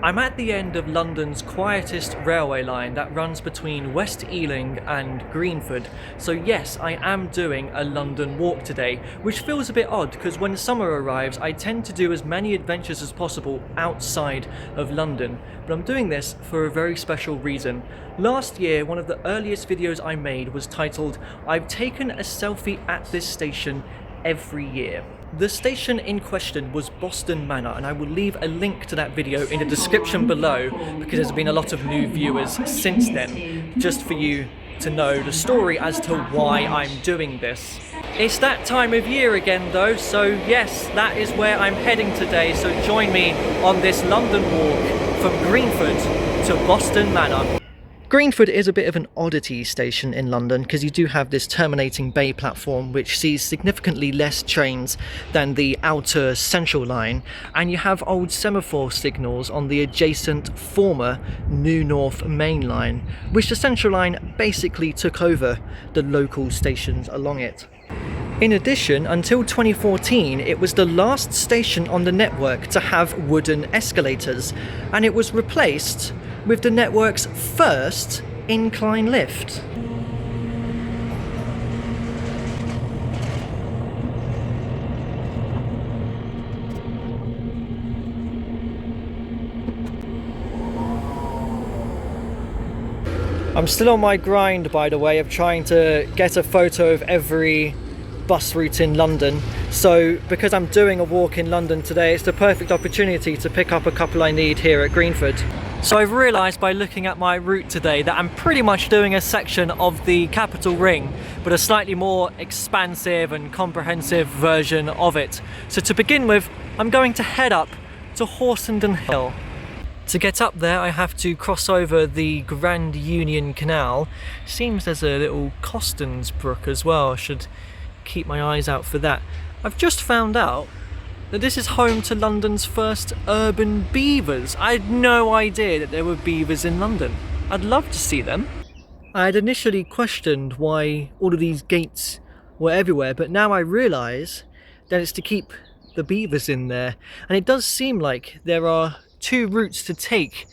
I'm at the end of London's quietest railway line that runs between West Ealing and Greenford. So yes, I am doing a London walk today, which feels a bit odd because when summer arrives I tend to do as many adventures as possible outside of London. But I'm doing this for a very special reason. Last year, one of the earliest videos I made was titled, "I've taken a selfie at this station every year." The station in question was Boston Manor, and I will leave a link to that video in the description below because there's been a lot of new viewers since then, just for you to know the story as to why I'm doing this. It's that time of year again though, so yes, that is where I'm heading today, so join me on this London walk from Greenford to Boston Manor. Greenford is a bit of an oddity station in London because you do have this terminating bay platform which sees significantly less trains than the outer central line, and you have old semaphore signals on the adjacent former New North main line, which the central line basically took over the local stations along it. In addition, until 2014, it was the last station on the network to have wooden escalators, and it was replaced with the network's first incline lift. I'm still on my grind, by the way, of trying to get a photo of every bus route in London. So because I'm doing a walk in London today, it's the perfect opportunity to pick up a couple I need here at Greenford. So I've realised by looking at my route today that I'm pretty much doing a section of the Capital Ring, but a slightly more expansive and comprehensive version of it. So to begin with, I'm going to head up to Horsenden Hill. To get up there I have to cross over the Grand Union Canal. Seems there's a little Costons Brook as well, I should keep my eyes out for that. I've just found out that this is home to London's first urban beavers. I had no idea that there were beavers in London. I'd love to see them. I had initially questioned why all of these gates were everywhere, but now I realise that it's to keep the beavers in there. And it does seem like there are two routes to take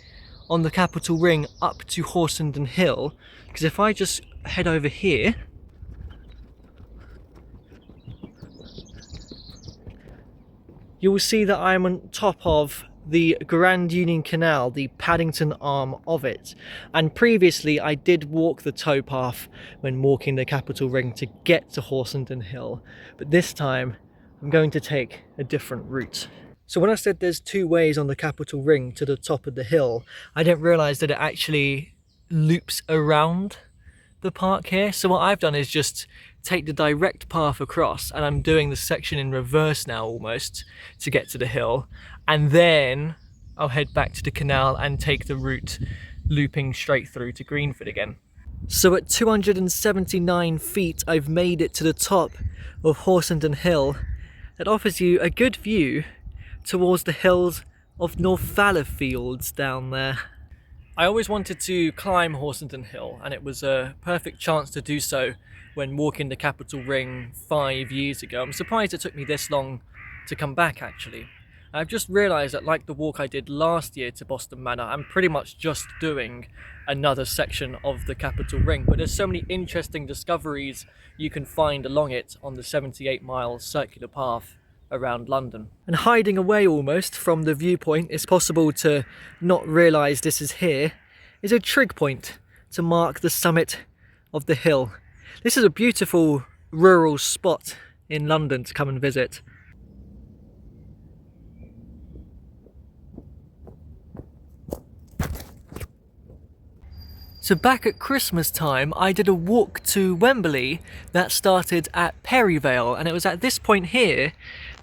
on the Capital Ring up to Horsenden Hill, because if I just head over here, you will see that I'm on top of the Grand Union Canal, the Paddington arm of it. And previously I did walk the towpath when walking the Capital Ring to get to Horsenden Hill, but this time I'm going to take a different route. So when I said there's two ways on the Capital Ring to the top of the hill, I didn't realise that it actually loops around the park here. So what I've done is just take the direct path across, and I'm doing the section in reverse now almost to get to the hill, and then I'll head back to the canal and take the route looping straight through to Greenford again. So at 279 feet I've made it to the top of Horsenden Hill. That offers you a good view towards the hills of North Fallowfields down there. I always wanted to climb Horsenden Hill, and it was a perfect chance to do so when walking the Capital Ring 5 years ago. I'm surprised it took me this long to come back actually. I've just realised that, like the walk I did last year to Boston Manor, I'm pretty much just doing another section of the Capital Ring, but there's so many interesting discoveries you can find along it on the 78-mile circular path around London. And hiding away almost from the viewpoint, it's possible to not realise this is here, is a trig point to mark the summit of the hill. This is a beautiful rural spot in London to come and visit. So back at Christmas time, I did a walk to Wembley that started at Perivale, and it was at this point here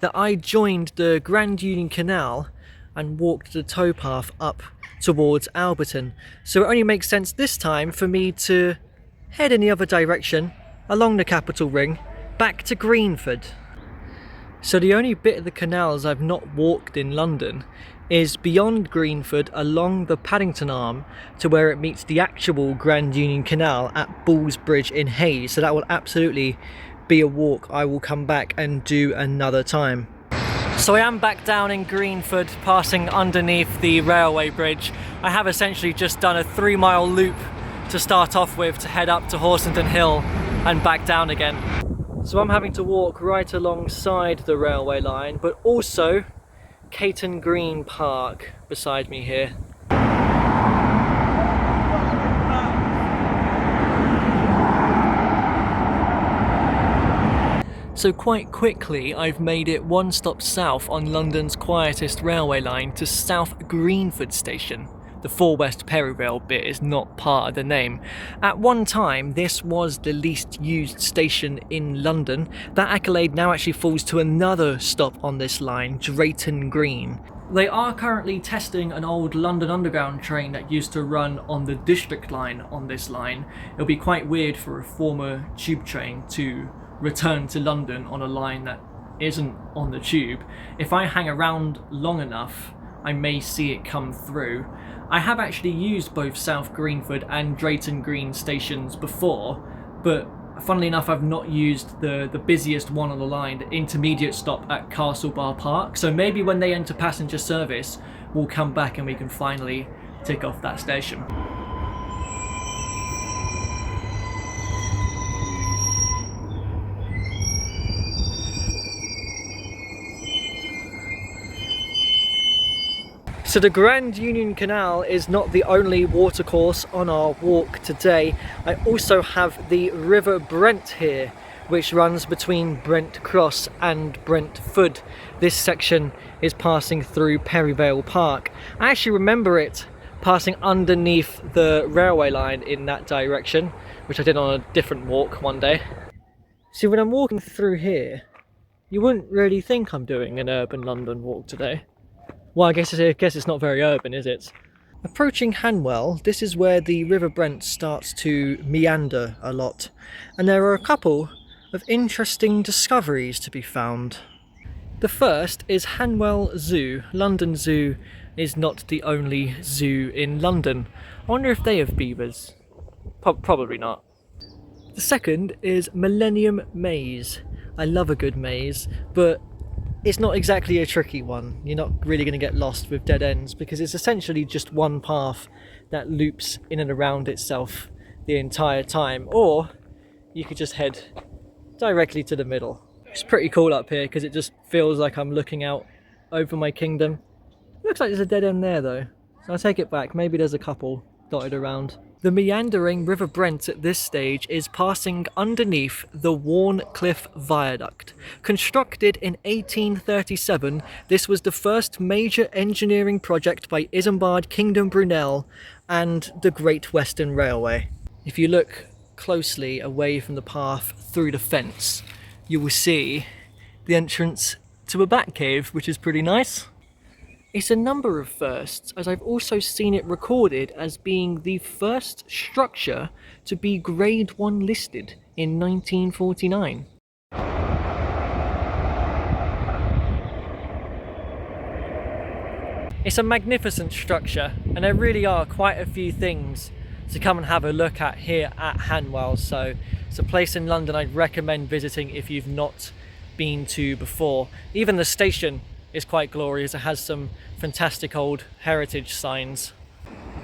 that I joined the Grand Union Canal and walked the towpath up towards Alberton. So it only makes sense this time for me to head in the other direction along the Capital Ring back to Greenford. So the only bit of the canals I've not walked in London is beyond Greenford along the Paddington arm to where it meets the actual Grand Union Canal at Ballsbridge in Hayes. So that will absolutely be a walk I will come back and do another time. So I am back down in Greenford, passing underneath the railway bridge. I have essentially just done a 3-mile loop to start off with to head up to Horsenden Hill and back down again. So I'm having to walk right alongside the railway line, but also Caton Green Park beside me here. So quite quickly I've made it one stop south on London's quietest railway line to South Greenford station. The 4 West Perivale bit is not part of the name. At one time this was the least used station in London. That accolade now actually falls to another stop on this line, Drayton Green. They are currently testing an old London Underground train that used to run on the District line on this line. It'll be quite weird for a former tube train to return to London on a line that isn't on the tube. If I hang around long enough, I may see it come through. I have actually used both South Greenford and Drayton Green stations before, but funnily enough I've not used the busiest one on the line, the intermediate stop at Castlebar Park. So maybe when they enter passenger service, we'll come back and we can finally tick off that station. So the Grand Union Canal is not the only watercourse on our walk today. I also have the River Brent here, which runs between Brent Cross and Brentford. This section is passing through Perivale Park. I actually remember it passing underneath the railway line in that direction, which I did on a different walk one day. See, when I'm walking through here, you wouldn't really think I'm doing an urban London walk today. Well, I guess it's not very urban, is it? Approaching Hanwell, this is where the River Brent starts to meander a lot, and there are a couple of interesting discoveries to be found. The first is Hanwell Zoo. London Zoo is not the only zoo in London. I wonder if they have beavers. Probably not. The second is Millennium Maze. I love a good maze, but it's not exactly a tricky one. You're not really going to get lost with dead ends because it's essentially just one path that loops in and around itself the entire time, or you could just head directly to the middle. It's pretty cool up here because it just feels like I'm looking out over my kingdom. Looks like there's a dead end there though, so I'll take it back. Maybe there's a couple dotted around. The meandering River Brent at this stage is passing underneath the Warncliffe Viaduct. Constructed in 1837, this was the first major engineering project by Isambard Kingdom Brunel and the Great Western Railway. If you look closely away from the path through the fence, you will see the entrance to a bat cave, which is pretty nice. It's a number of firsts, as I've also seen it recorded as being the first structure to be Grade 1 listed in 1949. It's a magnificent structure, and there really are quite a few things to come and have a look at here at Hanwell, so it's a place in London I'd recommend visiting if you've not been to before. Even the station is quite glorious. It has some fantastic old heritage signs.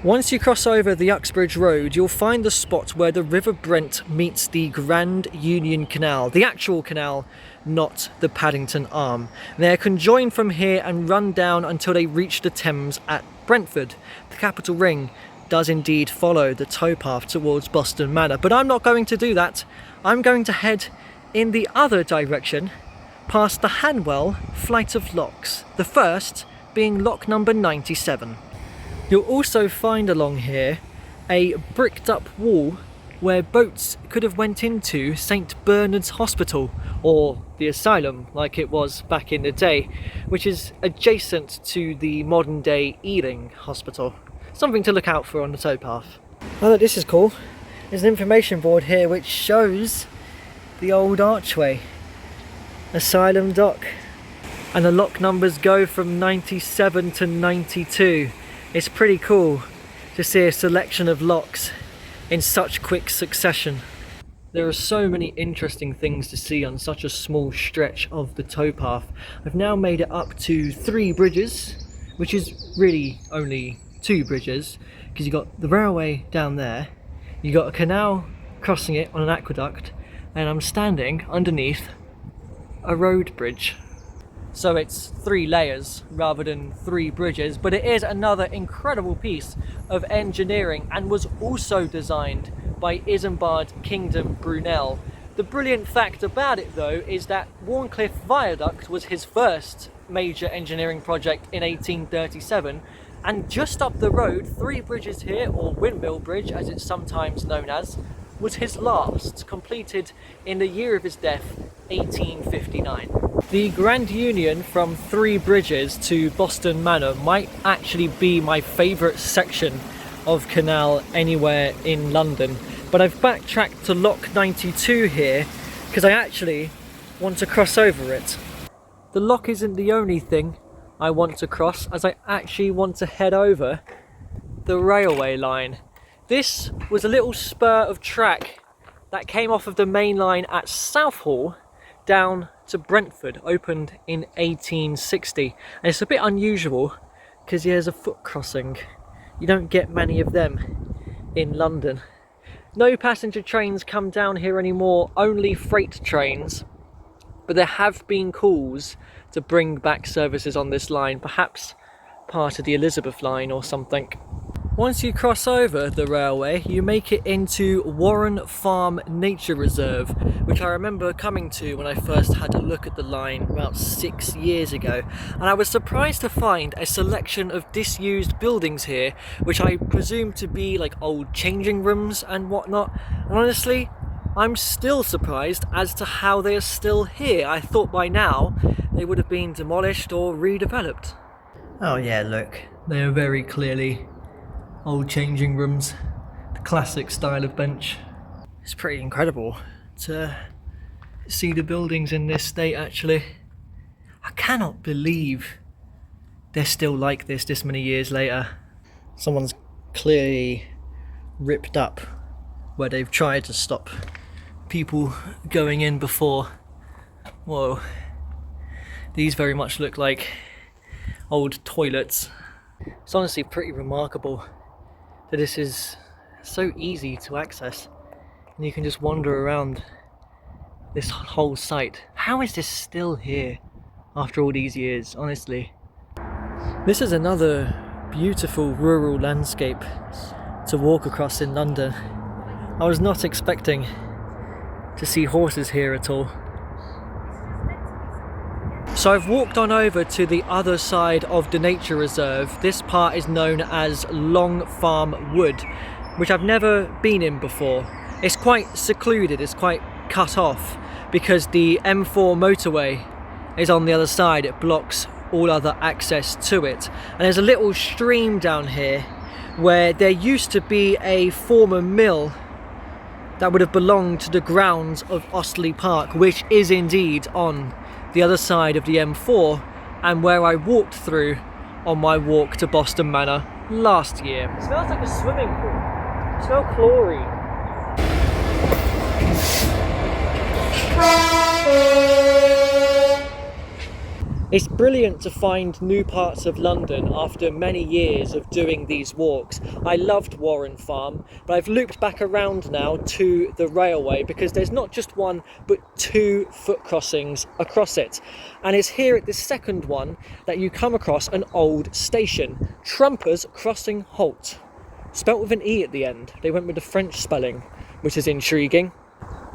Once you cross over the Uxbridge Road, you'll find the spot where the River Brent meets the Grand Union Canal, the actual canal, not the Paddington Arm. They're conjoined from here and run down until they reach the Thames at Brentford. The capital ring does indeed follow the towpath towards Boston Manor, but I'm not going to do that. I'm going to head in the other direction, past the Hanwell flight of locks, the first being lock number 97. You'll also find along here a bricked up wall where boats could have went into St Bernard's Hospital, or the asylum like it was back in the day, which is adjacent to the modern day Ealing Hospital. Something to look out for on the towpath. Oh look, this is cool. There's an information board here which shows the old archway. Asylum dock, and the lock numbers go from 97 to 92. It's pretty cool to see a selection of locks in such quick succession. There are so many interesting things to see on such a small stretch of the towpath. I've now made it up to 3 bridges, which is really only 2 bridges, because you've got the railway down there, you've got a canal crossing it on an aqueduct, and I'm standing underneath a road bridge. So it's 3 layers rather than 3 bridges, but it is another incredible piece of engineering and was also designed by Isambard Kingdom Brunel. The brilliant fact about it though is that Warncliffe Viaduct was his first major engineering project in 1837, and just up the road, 3 bridges here, or Windmill Bridge as it's sometimes known as, was his last, completed in the year of his death, 1859. The Grand Union from 3 bridges to Boston Manor might actually be my favourite section of canal anywhere in London, but I've backtracked to Lock 92 here because I actually want to cross over it. The lock isn't the only thing I want to cross, as I actually want to head over the railway line. This was a little spur of track that came off of the main line at Southall down to Brentford, opened in 1860. And it's a bit unusual because here's a foot crossing. You don't get many of them in London. No passenger trains come down here anymore, only freight trains. But there have been calls to bring back services on this line, perhaps part of the Elizabeth line or something. Once you cross over the railway, you make it into Warren Farm Nature Reserve, which I remember coming to when I first had a look at the line about 6 years ago. And I was surprised to find a selection of disused buildings here, which I presume to be like old changing rooms and whatnot. And honestly, I'm still surprised as to how they are still here. I thought by now they would have been demolished or redeveloped. Oh yeah, look, they are very clearly old changing rooms, the classic style of bench. It's pretty incredible to see the buildings in this state actually. I cannot believe they're still like this many years later. Someone's clearly ripped up where they've tried to stop people going in before. Whoa, these very much look like old toilets. It's honestly pretty remarkable that this is so easy to access and you can just wander around this whole site. How is this still here after all these years, honestly? This is another beautiful rural landscape to walk across in London. I was not expecting to see horses here at all. So I've walked on over to the other side of the nature reserve. This part is known as Long Farm Wood, which I've never been in before. It's quite secluded, it's quite cut off because the M4 motorway is on the other side. It blocks all other access to it. And there's a little stream down here where there used to be a former mill that would have belonged to the grounds of Osley Park, which is indeed on the other side of the M4 and where I walked through on my walk to Boston Manor last year. It smells like a swimming pool. It smells chlorine. It's brilliant to find new parts of London after many years of doing these walks. I loved Warren Farm, but I've looped back around now to the railway because there's not just one, but 2 foot crossings across it. And it's here at this second one that you come across an old station, Trumpers Crossing Halt. Spelt with an E at the end. They went with the French spelling, which is intriguing.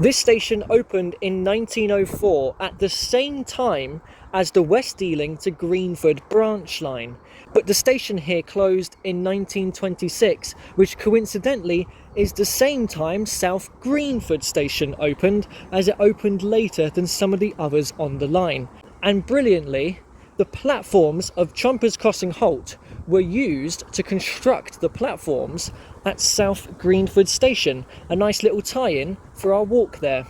This station opened in 1904 at the same time as the West Ealing to Greenford branch line. But the station here closed in 1926, which coincidentally is the same time South Greenford station opened, as it opened later than some of the others on the line. And brilliantly, the platforms of Trumpers Crossing Halt were used to construct the platforms at South Greenford station. A nice little tie-in for our walk there.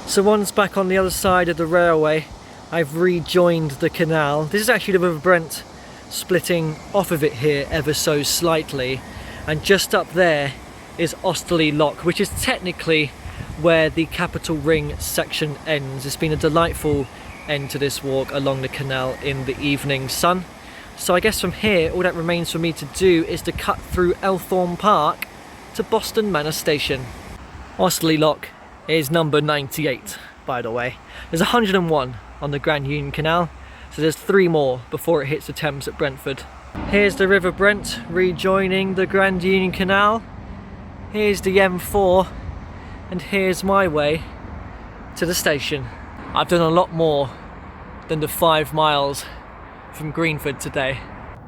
So once back on the other side of the railway, I've rejoined the canal. This is actually the River Brent splitting off of it here ever so slightly, and just up there is Osley Lock, which is technically where the Capital Ring section ends. It's been a delightful end to this walk along the canal in the evening sun. So I guess from here all that remains for me to do is to cut through Elthorne Park to Boston Manor Station. Osley Lock is number 98, by the way. There's 101 on the Grand Union Canal, so there's 3 more before it hits the Thames at Brentford. Here's the River Brent rejoining the Grand Union Canal. Here's the M4, and here's my way to the station. I've done a lot more than the 5 miles from Greenford today.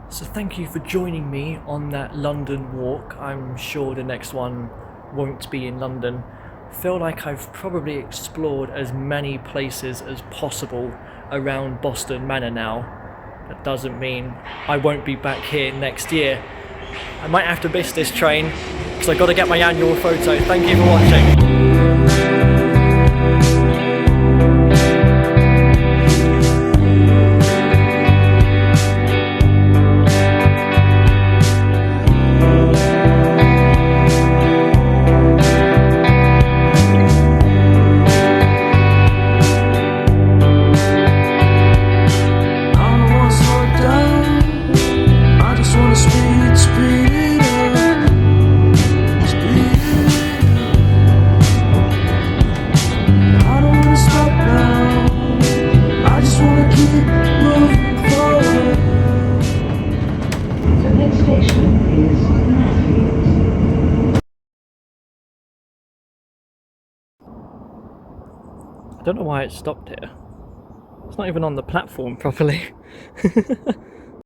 So thank you for joining me on that London walk. I'm sure the next one won't be in London. I feel like I've probably explored as many places as possible around Boston Manor now. That doesn't mean I won't be back here next year. I might have to miss this train because I've got to get my annual photo. Thank you for watching. I don't know why it stopped here. It's not even on the platform properly.